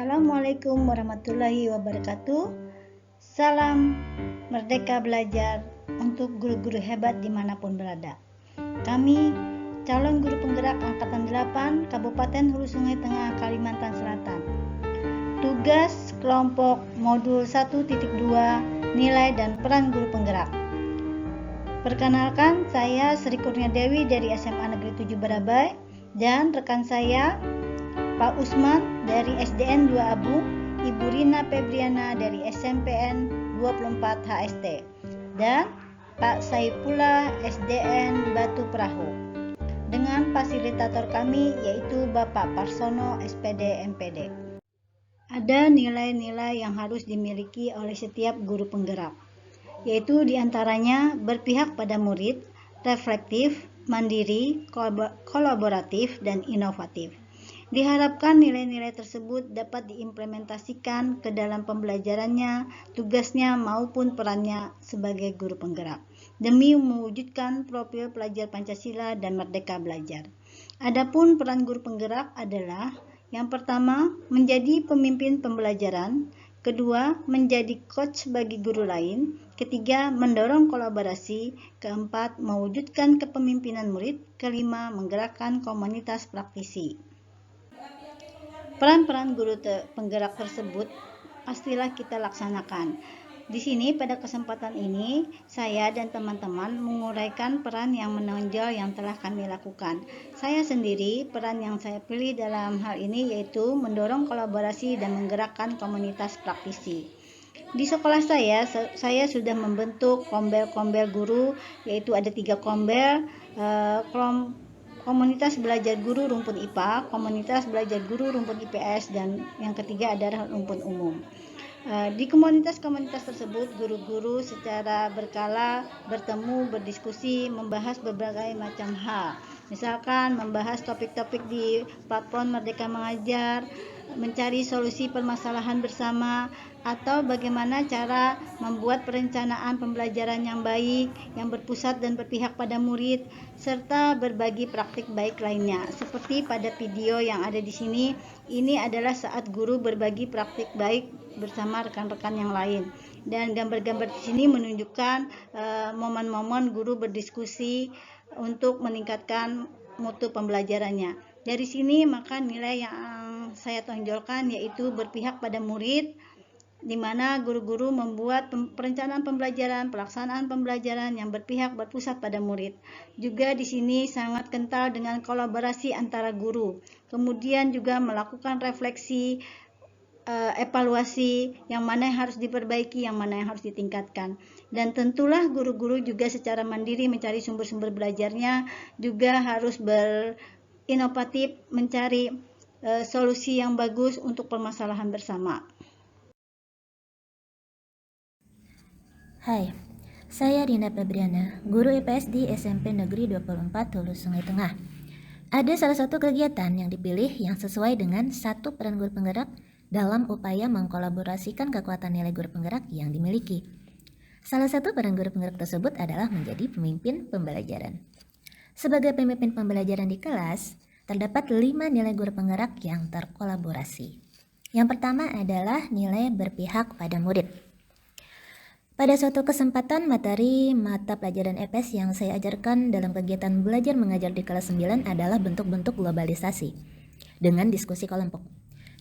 Assalamualaikum warahmatullahi wabarakatuh. Salam Merdeka Belajar untuk guru-guru hebat dimanapun berada. Kami calon guru penggerak Angkatan 8 Kabupaten Hulu Sungai Tengah, Kalimantan Selatan. Tugas kelompok modul 1.2 nilai dan peran guru penggerak. Perkenalkan, saya Sri Kurnia Dewi dari SMA Negeri 7 Barabai dan rekan saya Pak Usman dari SDN 2 Abu, Ibu Rina Febriana dari SMPN 24 HST, dan Pak Saifullah SDN Batu Perahu. Dengan fasilitator kami yaitu Bapak Parsono SPD MPD. Ada nilai-nilai yang harus dimiliki oleh setiap guru penggerak, yaitu diantaranya berpihak pada murid, reflektif, mandiri, kolaboratif, dan inovatif. Diharapkan nilai-nilai tersebut dapat diimplementasikan ke dalam pembelajarannya, tugasnya maupun perannya sebagai guru penggerak demi mewujudkan profil pelajar Pancasila dan Merdeka Belajar. Adapun peran guru penggerak adalah yang pertama, menjadi pemimpin pembelajaran, kedua, menjadi coach bagi guru lain, ketiga, mendorong kolaborasi, keempat, mewujudkan kepemimpinan murid, kelima, menggerakkan komunitas praktisi. Peran-peran guru penggerak tersebut pastilah kita laksanakan. Di sini pada kesempatan ini saya dan teman-teman menguraikan peran yang menonjol yang telah kami lakukan. Saya sendiri peran yang saya pilih dalam hal ini yaitu mendorong kolaborasi dan menggerakkan komunitas praktisi. Di sekolah saya sudah membentuk kombel-kombel guru, yaitu ada 3 kombel, komunitas belajar guru rumpun IPA, komunitas belajar guru rumpun IPS, dan yang ketiga adalah rumpun umum. Di komunitas-komunitas tersebut, guru-guru secara berkala bertemu, berdiskusi, membahas berbagai macam hal. Misalkan membahas topik-topik di platform Merdeka Mengajar, mencari solusi permasalahan bersama, atau bagaimana cara membuat perencanaan pembelajaran yang baik, yang berpusat dan berpihak pada murid, serta berbagi praktik baik lainnya. Seperti pada video yang ada di sini, ini adalah saat guru berbagi praktik baik bersama rekan-rekan yang lain. Dan gambar-gambar di sini menunjukkan momen-momen guru berdiskusi untuk meningkatkan mutu pembelajarannya. Dari sini maka nilai yang saya tonjolkan yaitu berpihak pada murid, di mana guru-guru membuat perencanaan pembelajaran, pelaksanaan pembelajaran yang berpihak berpusat pada murid. Juga di sini sangat kental dengan kolaborasi antara guru. Kemudian juga melakukan refleksi, evaluasi yang mana yang harus diperbaiki, yang mana yang harus ditingkatkan. Dan tentulah guru-guru juga secara mandiri mencari sumber-sumber belajarnya, juga harus berinovatif mencari solusi yang bagus untuk permasalahan bersama. Hai, saya Rina Febriana, guru IPS di SMP Negeri 24 Hulu Sungai Tengah. Ada salah satu kegiatan yang dipilih yang sesuai dengan satu peran guru penggerak dalam upaya mengkolaborasikan kekuatan nilai guru penggerak yang dimiliki. Salah satu peran guru penggerak tersebut adalah menjadi pemimpin pembelajaran. Sebagai pemimpin pembelajaran di kelas, terdapat 5 nilai guru penggerak yang terkolaborasi. Yang pertama adalah nilai berpihak pada murid. Pada suatu kesempatan, materi mata pelajaran IPS yang saya ajarkan dalam kegiatan belajar mengajar di kelas 9 adalah bentuk-bentuk globalisasi dengan diskusi kelompok.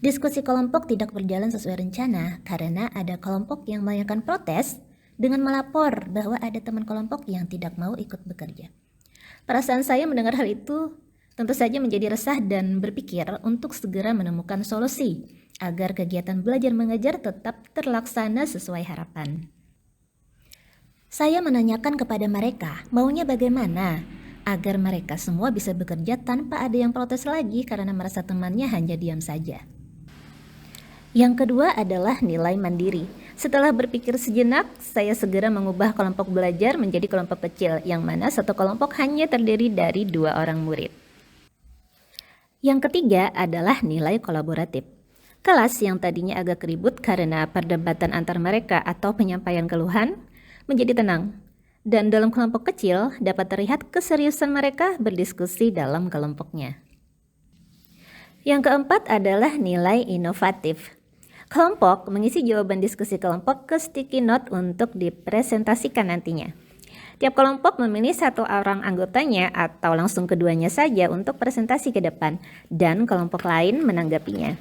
Diskusi kelompok tidak berjalan sesuai rencana karena ada kelompok yang melayangkan protes dengan melapor bahwa ada teman kelompok yang tidak mau ikut bekerja. Perasaan saya mendengar hal itu tentu saja menjadi resah dan berpikir untuk segera menemukan solusi agar kegiatan belajar mengajar tetap terlaksana sesuai harapan. Saya menanyakan kepada mereka maunya bagaimana agar mereka semua bisa bekerja tanpa ada yang protes lagi karena merasa temannya hanya diam saja. Yang kedua adalah nilai mandiri. Setelah berpikir sejenak, saya segera mengubah kelompok belajar menjadi kelompok kecil yang mana satu kelompok hanya terdiri dari 2 orang murid. Yang ketiga adalah nilai kolaboratif. Kelas yang tadinya agak ribut karena perdebatan antar mereka atau penyampaian keluhan menjadi tenang, dan dalam kelompok kecil dapat terlihat keseriusan mereka berdiskusi dalam kelompoknya. Yang keempat adalah nilai inovatif. Kelompok mengisi jawaban diskusi kelompok ke sticky note untuk dipresentasikan nantinya. Tiap kelompok memilih satu orang anggotanya atau langsung keduanya saja untuk presentasi ke depan, dan kelompok lain menanggapinya.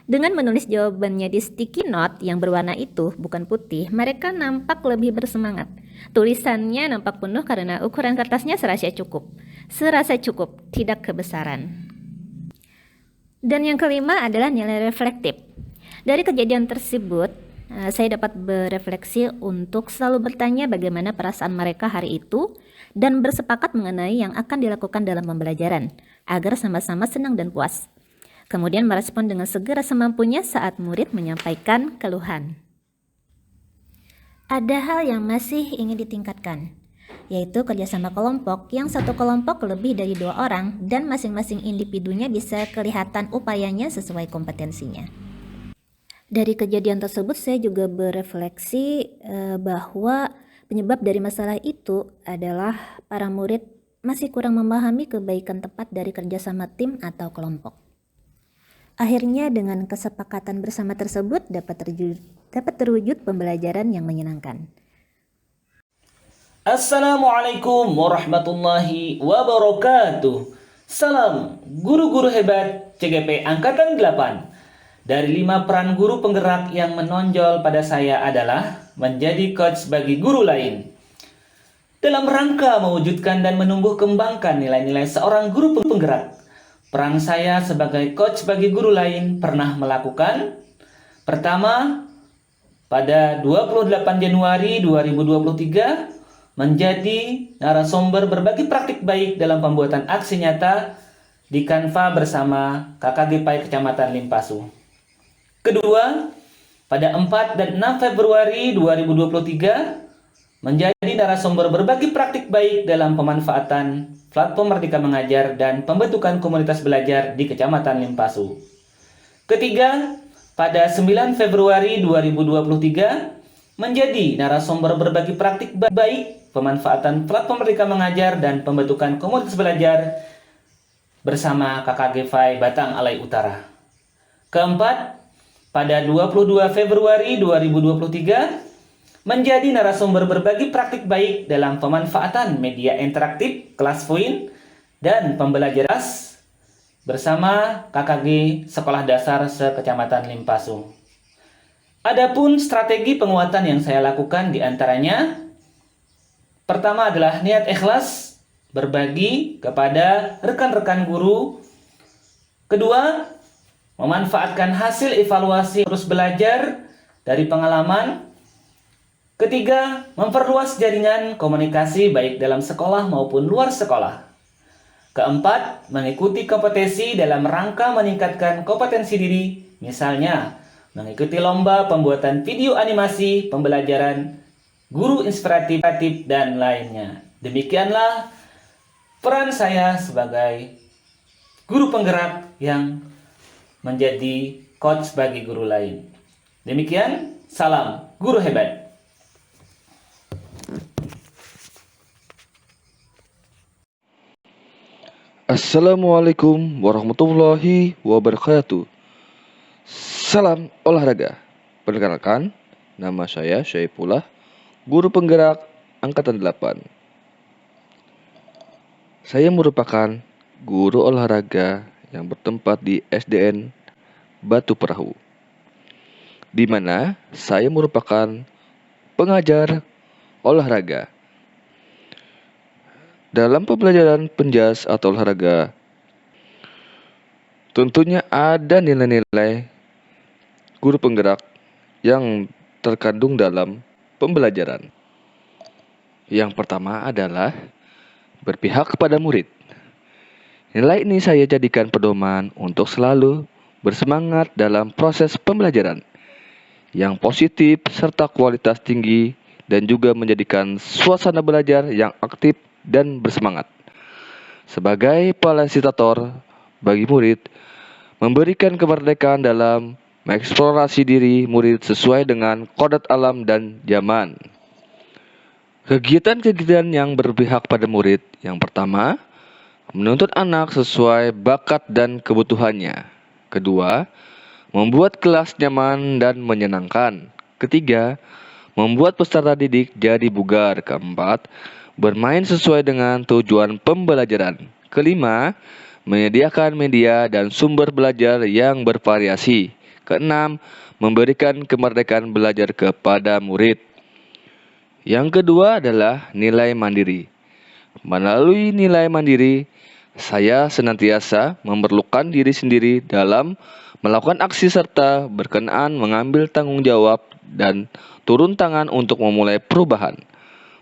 Dengan menulis jawabannya di sticky note yang berwarna itu, bukan putih, mereka nampak lebih bersemangat. Tulisannya nampak penuh karena ukuran kertasnya serasa cukup, tidak kebesaran. Dan yang kelima adalah nilai reflektif. Dari kejadian tersebut, saya dapat berefleksi untuk selalu bertanya bagaimana perasaan mereka hari itu dan bersepakat mengenai yang akan dilakukan dalam pembelajaran, agar sama-sama senang dan puas. Kemudian merespon dengan segera semampunya saat murid menyampaikan keluhan. Ada hal yang masih ingin ditingkatkan, yaitu kerjasama kelompok yang satu kelompok lebih dari 2 orang dan masing-masing individunya bisa kelihatan upayanya sesuai kompetensinya. Dari kejadian tersebut saya juga berefleksi bahwa penyebab dari masalah itu adalah para murid masih kurang memahami kebaikan tepat dari kerjasama tim atau kelompok. Akhirnya dengan kesepakatan bersama tersebut dapat terwujud pembelajaran yang menyenangkan. Assalamualaikum warahmatullahi wabarakatuh. Salam guru-guru hebat CGP Angkatan 8. Dari 5 peran guru penggerak yang menonjol pada saya adalah menjadi coach bagi guru lain. Dalam rangka mewujudkan dan menumbuh kembangkan nilai-nilai seorang guru penggerak, peran saya sebagai coach bagi guru lain pernah melakukan: pertama, pada 28 Januari 2023, menjadi narasumber berbagi praktik baik dalam pembuatan aksi nyata di Canva bersama KKG PAI Kecamatan Limpasu. Kedua, pada 4 dan 6 Februari 2023, menjadi narasumber berbagi praktik baik dalam pemanfaatan platform Merdeka Mengajar dan pembentukan komunitas belajar di Kecamatan Limpasu. Ketiga, pada 9 Februari 2023, menjadi narasumber berbagi praktik baik pemanfaatan platform Merdeka Mengajar dan pembentukan komunitas belajar bersama KKG PAI Batang Alai Utara. Keempat, pada 22 Februari 2023, menjadi narasumber berbagi praktik baik dalam pemanfaatan media interaktif kelas Fuin dan pembelajaran bersama KKG Sekolah Dasar se-Kecamatan Limpasu. Adapun strategi penguatan yang saya lakukan diantaranya: pertama adalah niat ikhlas berbagi kepada rekan-rekan guru. Kedua, memanfaatkan hasil evaluasi terus belajar dari pengalaman. Ketiga, memperluas jaringan komunikasi baik dalam sekolah maupun luar sekolah. Keempat, mengikuti kompetisi dalam rangka meningkatkan kompetensi diri, misalnya mengikuti lomba pembuatan video animasi, pembelajaran, guru inspiratif, dan lainnya. Demikianlah peran saya sebagai guru penggerak yang menjadi coach bagi guru lain. Demikian, salam guru hebat. Assalamualaikum warahmatullahi wabarakatuh. Salam olahraga. Perkenalkan, nama saya Syaifullah, guru penggerak Angkatan 8. Saya merupakan guru olahraga yang bertempat di SDN Batu Perahu, di mana saya merupakan pengajar olahraga. Dalam pembelajaran penjas atau olahraga, tentunya ada nilai-nilai guru penggerak yang terkandung dalam pembelajaran. Yang pertama adalah berpihak kepada murid. Nilai ini saya jadikan pedoman untuk selalu bersemangat dalam proses pembelajaran yang positif serta kualitas tinggi, dan juga menjadikan suasana belajar yang aktif dan bersemangat. Sebagai fasilitator bagi murid, memberikan kemerdekaan dalam mengeksplorasi diri murid sesuai dengan kodrat alam dan zaman. Kegiatan-kegiatan yang berpihak pada murid, yang pertama, menuntut anak sesuai bakat dan kebutuhannya. Kedua, membuat kelas nyaman dan menyenangkan. Ketiga, membuat peserta didik jadi bugar. Keempat, bermain sesuai dengan tujuan pembelajaran. Kelima, menyediakan media dan sumber belajar yang bervariasi. Keenam, memberikan kemerdekaan belajar kepada murid. Yang kedua adalah nilai mandiri. Melalui nilai mandiri, saya senantiasa memerlukan diri sendiri dalam melakukan aksi serta berkenaan mengambil tanggung jawab dan turun tangan untuk memulai perubahan.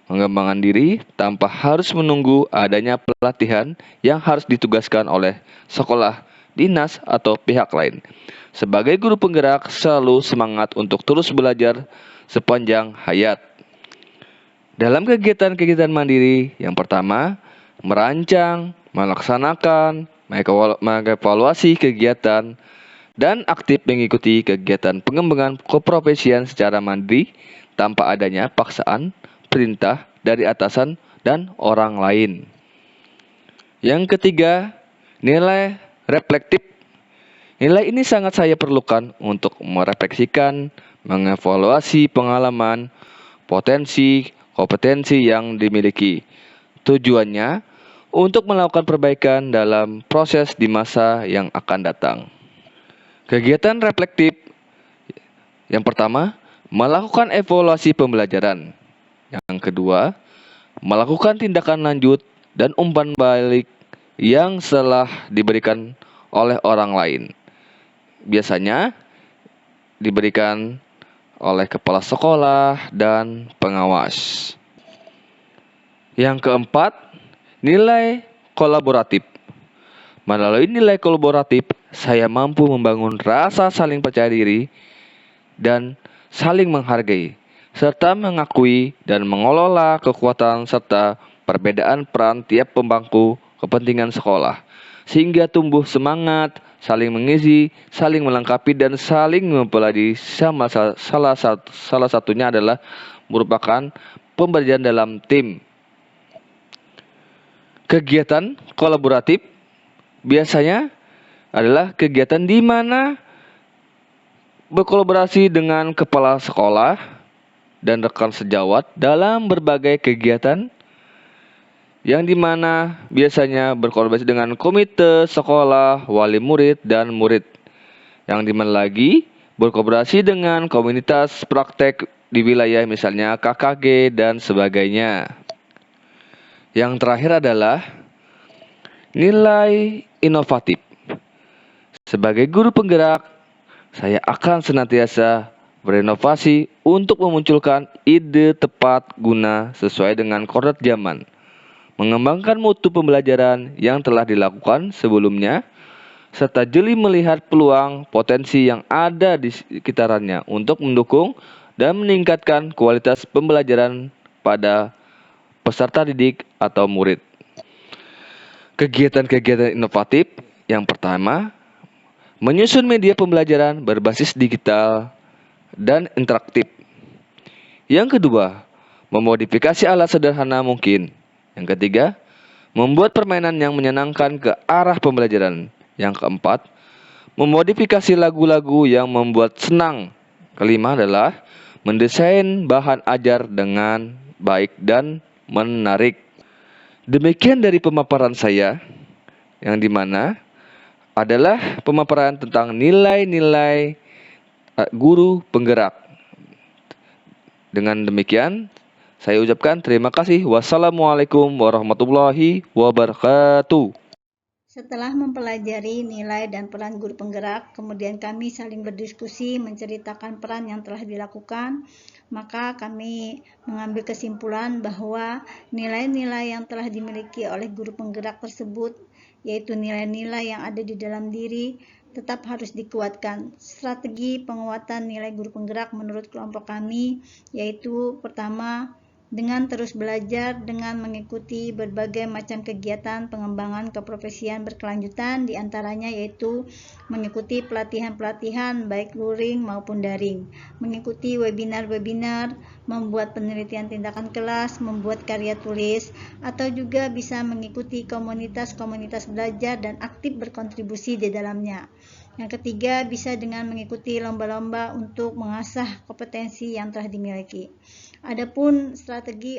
Mengembangkan diri tanpa harus menunggu adanya pelatihan yang harus ditugaskan oleh sekolah, dinas, atau pihak lain. Sebagai guru penggerak, selalu semangat untuk terus belajar sepanjang hayat. Dalam kegiatan-kegiatan mandiri, yang pertama, merancang, melaksanakan, mengevaluasi kegiatan, dan aktif mengikuti kegiatan pengembangan keprofesian secara mandiri tanpa adanya paksaan, perintah dari atasan dan orang lain. Yang ketiga, nilai reflektif. Nilai ini sangat saya perlukan untuk merefleksikan, mengevaluasi pengalaman, potensi, kompetensi yang dimiliki. Tujuannya untuk melakukan perbaikan dalam proses di masa yang akan datang. Kegiatan reflektif yang pertama, melakukan evaluasi pembelajaran. Yang kedua, melakukan tindakan lanjut dan umpan balik yang telah diberikan oleh orang lain. Biasanya diberikan oleh kepala sekolah dan pengawas. Yang keempat, nilai kolaboratif. Melalui nilai kolaboratif, saya mampu membangun rasa saling percaya diri dan saling menghargai, serta mengakui dan mengelola kekuatan serta perbedaan peran tiap pemangku kepentingan sekolah, sehingga tumbuh semangat, saling mengisi, saling melengkapi, dan saling mempelajari. Salah satunya adalah merupakan pembelajaran dalam tim. Kegiatan kolaboratif biasanya adalah kegiatan di mana berkolaborasi dengan kepala sekolah dan rekan sejawat dalam berbagai kegiatan yang dimana biasanya berkolaborasi dengan komite sekolah, wali murid, dan murid. Yang dimana lagi berkolaborasi dengan komunitas praktek di wilayah misalnya KKG dan sebagainya. Yang terakhir adalah nilai inovatif. Sebagai guru penggerak, saya akan senantiasa berinovasi untuk memunculkan ide tepat guna sesuai dengan koordinat zaman. Mengembangkan mutu pembelajaran yang telah dilakukan sebelumnya, serta jeli melihat peluang potensi yang ada di sekitarannya untuk mendukung dan meningkatkan kualitas pembelajaran pada peserta didik atau murid. Kegiatan-kegiatan inovatif yang pertama, menyusun media pembelajaran berbasis digital dan interaktif. Yang kedua, memodifikasi alat sederhana mungkin. Yang ketiga, membuat permainan yang menyenangkan ke arah pembelajaran. Yang keempat, memodifikasi lagu-lagu yang membuat senang. Kelima adalah mendesain bahan ajar dengan baik dan menarik. Demikian dari pemaparan saya, yang dimana adalah pemaparan tentang nilai-nilai guru penggerak. Dengan demikian, saya ucapkan terima kasih. Wassalamualaikum warahmatullahi wabarakatuh. Setelah mempelajari nilai dan peran guru penggerak, kemudian kami saling berdiskusi menceritakan peran yang telah dilakukan, maka kami mengambil kesimpulan bahwa nilai-nilai yang telah dimiliki oleh guru penggerak tersebut, yaitu nilai-nilai yang ada di dalam diri, tetap harus dikuatkan. Strategi penguatan nilai guru penggerak menurut kelompok kami yaitu pertama, dengan terus belajar dengan mengikuti berbagai macam kegiatan pengembangan keprofesian berkelanjutan, diantaranya yaitu mengikuti pelatihan-pelatihan baik luring maupun daring, mengikuti webinar-webinar, membuat penelitian tindakan kelas, membuat karya tulis, atau juga bisa mengikuti komunitas-komunitas belajar dan aktif berkontribusi di dalamnya. Yang ketiga, bisa dengan mengikuti lomba-lomba untuk mengasah kompetensi yang telah dimiliki. Adapun strategi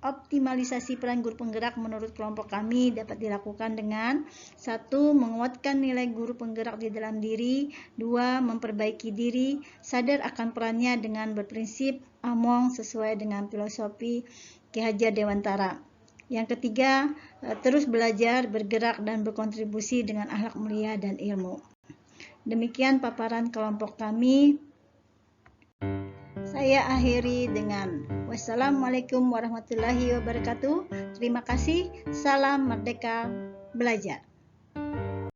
optimalisasi peran guru penggerak menurut kelompok kami dapat dilakukan dengan 1. Menguatkan nilai guru penggerak di dalam diri. 2. Memperbaiki diri, sadar akan perannya dengan berprinsip among sesuai dengan filosofi Ki Hajar Dewantara. Yang ketiga, terus belajar, bergerak, dan berkontribusi dengan akhlak mulia dan ilmu. Demikian paparan kelompok kami. Saya akhiri dengan wassalamualaikum warahmatullahi wabarakatuh. Terima kasih. Salam Merdeka Belajar.